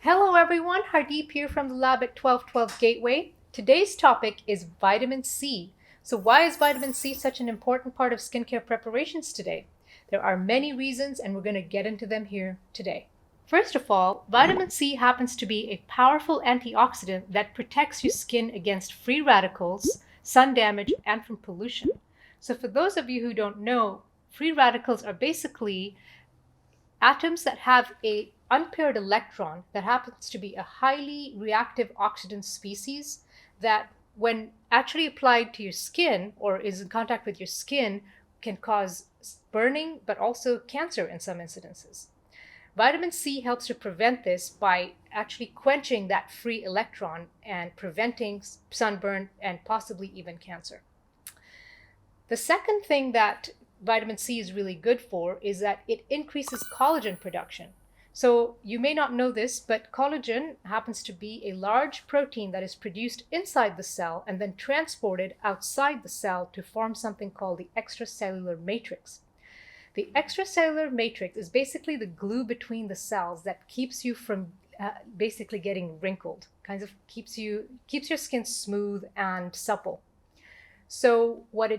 Hello everyone, Hardeep here from the lab at 1212 Gateway. Today's topic is vitamin C. So why is vitamin C such an important part of skincare preparations today? There are many reasons and we're going to get into them here today. First of all, vitamin C happens to be a powerful antioxidant that protects your skin against free radicals, sun damage, and from pollution. So for those of you who don't know, free radicals are basically atoms that have a unpaired electron that happens to be a highly reactive oxidant species that when actually applied to your skin or is in contact with your skin can cause burning but also cancer in some incidences. Vitamin C helps to prevent this by actually quenching that free electron and preventing sunburn and possibly even cancer. The second thing that vitamin C is really good for is that it increases collagen production. So you may not know this, but collagen happens to be a large protein that is produced inside the cell and then transported outside the cell to form something called the extracellular matrix. The extracellular matrix is basically the glue between the cells that keeps you from basically getting wrinkled, kind of keeps your skin smooth and supple. So what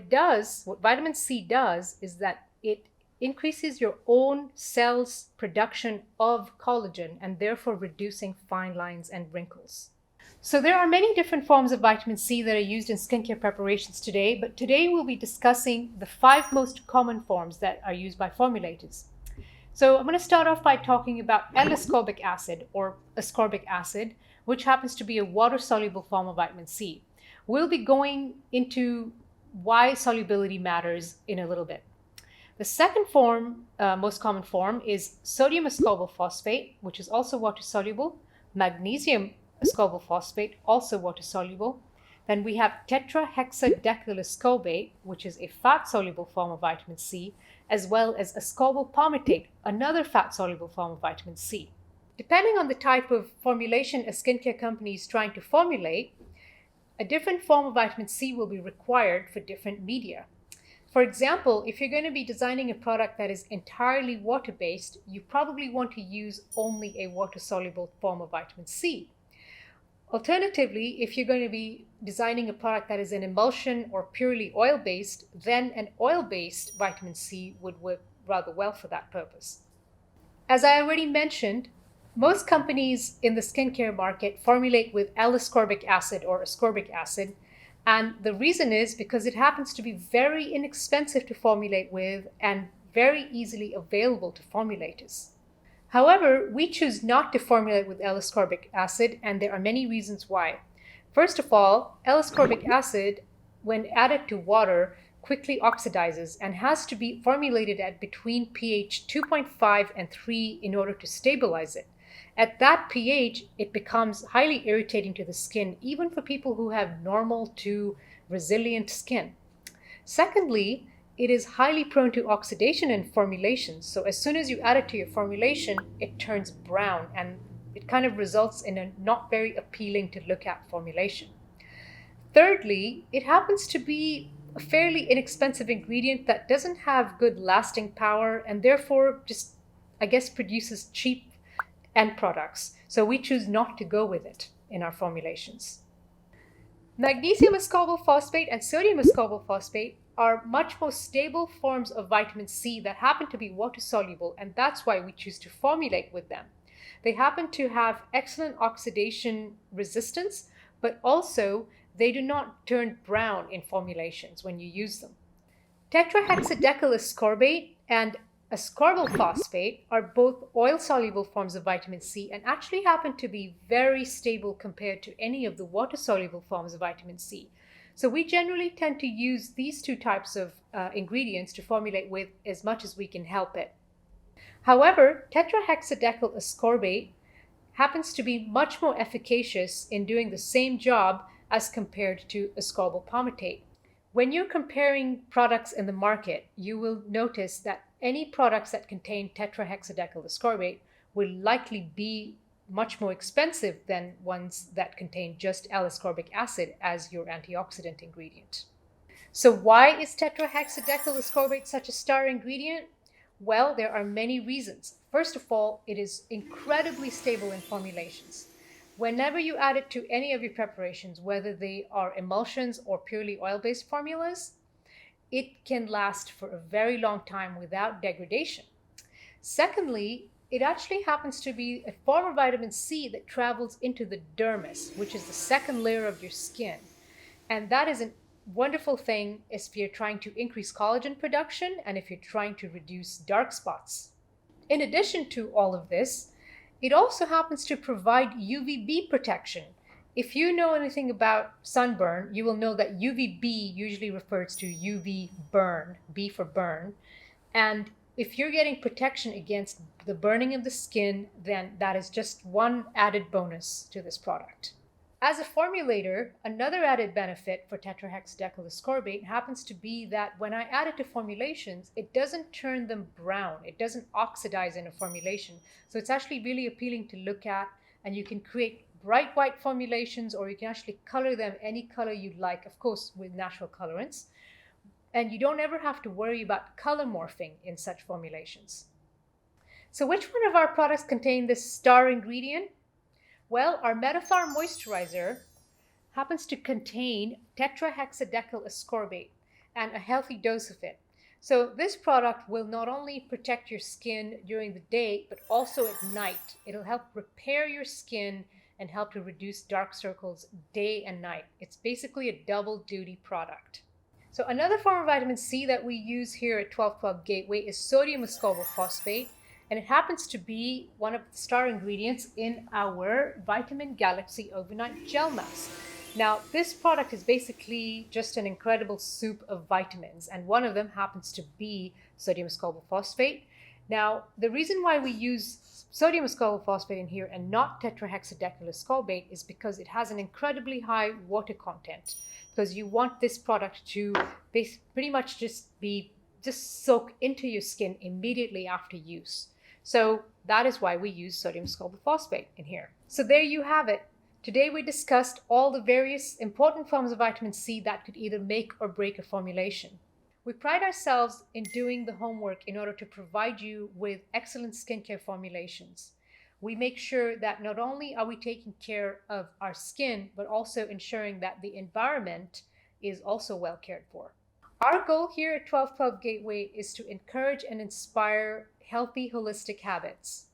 vitamin C does is that it increases your own cell's production of collagen and therefore reducing fine lines and wrinkles. So there are many different forms of vitamin C that are used in skincare preparations today, but today we'll be discussing the 5 most common forms that are used by formulators. So I'm going to start off by talking about L-ascorbic acid or ascorbic acid, which happens to be a water-soluble form of vitamin C. We'll be going into why solubility matters in a little bit. The second form, most common form, is sodium ascorbyl phosphate, which is also water-soluble, magnesium ascorbyl phosphate, also water-soluble. Then we have tetrahexadecyl ascorbate, which is a fat-soluble form of vitamin C, as well as ascorbyl palmitate, another fat-soluble form of vitamin C. Depending on the type of formulation a skincare company is trying to formulate, a different form of vitamin C will be required for different media. For example, if you're going to be designing a product that is entirely water-based, you probably want to use only a water-soluble form of vitamin C. Alternatively, if you're going to be designing a product that is an emulsion or purely oil-based, then an oil-based vitamin C would work rather well for that purpose. As I already mentioned, most companies in the skincare market formulate with L-ascorbic acid or ascorbic acid, and the reason is because it happens to be very inexpensive to formulate with and very easily available to formulators. However, we choose not to formulate with L-ascorbic acid, and there are many reasons why. First of all, L-ascorbic acid, when added to water, quickly oxidizes and has to be formulated at between pH 2.5 and 3 in order to stabilize it. At that pH, it becomes highly irritating to the skin, even for people who have normal to resilient skin. Secondly, it is highly prone to oxidation in formulations. So as soon as you add it to your formulation, it turns brown and it kind of results in a not very appealing to look at formulation. Thirdly, it happens to be a fairly inexpensive ingredient that doesn't have good lasting power and therefore just, I guess, produces cheap end products. So we choose not to go with it in our formulations. Magnesium ascorbyl phosphate and sodium ascorbyl phosphate are much more stable forms of vitamin C that happen to be water soluble, and that's why we choose to formulate with them. They happen to have excellent oxidation resistance, but also they do not turn brown in formulations when you use them. Tetrahexadecyl ascorbate and ascorbyl phosphate are both oil-soluble forms of vitamin C and actually happen to be very stable compared to any of the water-soluble forms of vitamin C. So we generally tend to use these two types of ingredients to formulate with as much as we can help it. However, tetrahexadecyl ascorbate happens to be much more efficacious in doing the same job as compared to ascorbyl palmitate. When you're comparing products in the market, you will notice that any products that contain tetrahexadecyl ascorbate will likely be much more expensive than ones that contain just L-ascorbic acid as your antioxidant ingredient. So why is tetrahexadecyl ascorbate such a star ingredient? Well, there are many reasons. First of all, it is incredibly stable in formulations. Whenever you add it to any of your preparations, whether they are emulsions or purely oil-based formulas, it can last for a very long time without degradation. Secondly, it actually happens to be a form of vitamin C that travels into the dermis, which is the second layer of your skin. And that is a wonderful thing if you're trying to increase collagen production and if you're trying to reduce dark spots. In addition to all of this, it also happens to provide UVB protection. If you know anything about sunburn, you will know that UVB usually refers to UV burn, B for burn. And if you're getting protection against the burning of the skin, then that is just one added bonus to this product. As a formulator, another added benefit for tetrahexadecyl ascorbate happens to be that when I add it to formulations, it doesn't turn them brown. It doesn't oxidize in a formulation. So it's actually really appealing to look at, and you can create bright white formulations, or you can actually color them any color you'd like, of course, with natural colorants. And you don't ever have to worry about color morphing in such formulations. So which one of our products contain this star ingredient? Well, our Metafar moisturizer happens to contain tetrahexadecyl ascorbate and a healthy dose of it. So this product will not only protect your skin during the day, but also at night. It'll help repair your skin and help to reduce dark circles day and night. It's basically a double duty product. So another form of vitamin C that we use here at 1212 Gateway is sodium ascorbyl phosphate, and it happens to be one of the star ingredients in our Vitamin Galaxy Overnight Gel Mask. Now, this product is basically just an incredible soup of vitamins, and one of them happens to be sodium ascorbyl phosphate. Now, the reason why we use sodium ascorbyl phosphate in here and not tetrahexadecyl ascorbate is because it has an incredibly high water content, because you want this product to pretty much just soak into your skin immediately after use. So that is why we use sodium ascorbyl phosphate in here. So there you have it. Today we discussed all the various important forms of vitamin C that could either make or break a formulation. We pride ourselves in doing the homework in order to provide you with excellent skincare formulations. We make sure that not only are we taking care of our skin, but also ensuring that the environment is also well cared for. Our goal here at 1212 Gateway is to encourage and inspire healthy, holistic habits.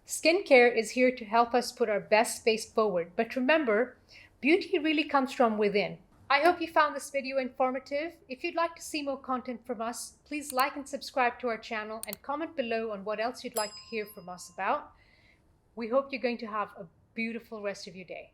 Skincare is here to help us put our best face forward, but remember, beauty really comes from within. I hope you found this video informative. If you'd like to see more content from us, please like and subscribe to our channel and comment below on what else you'd like to hear from us about. We hope you're going to have a beautiful rest of your day.